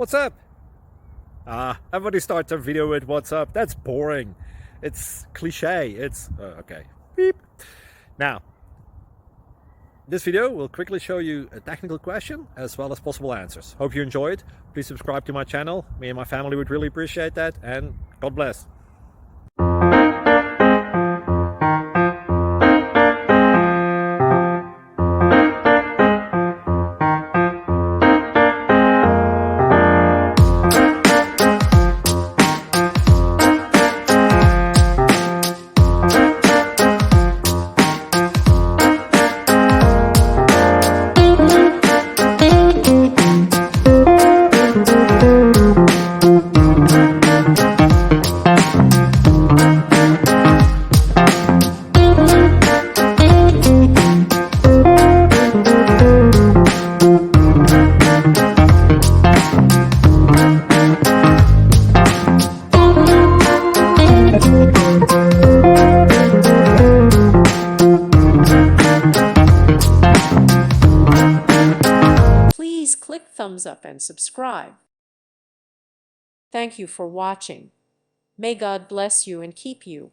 What's up? Everybody starts a video with what's up. That's boring. It's cliche. It's okay. Beep. Now, this video will quickly show you a technical question as well as possible answers. Hope you enjoy it. Please subscribe to my channel. Me and my family would really appreciate that, and God bless. Please click thumbs up and subscribe. Thank you for watching. May God bless you and keep you.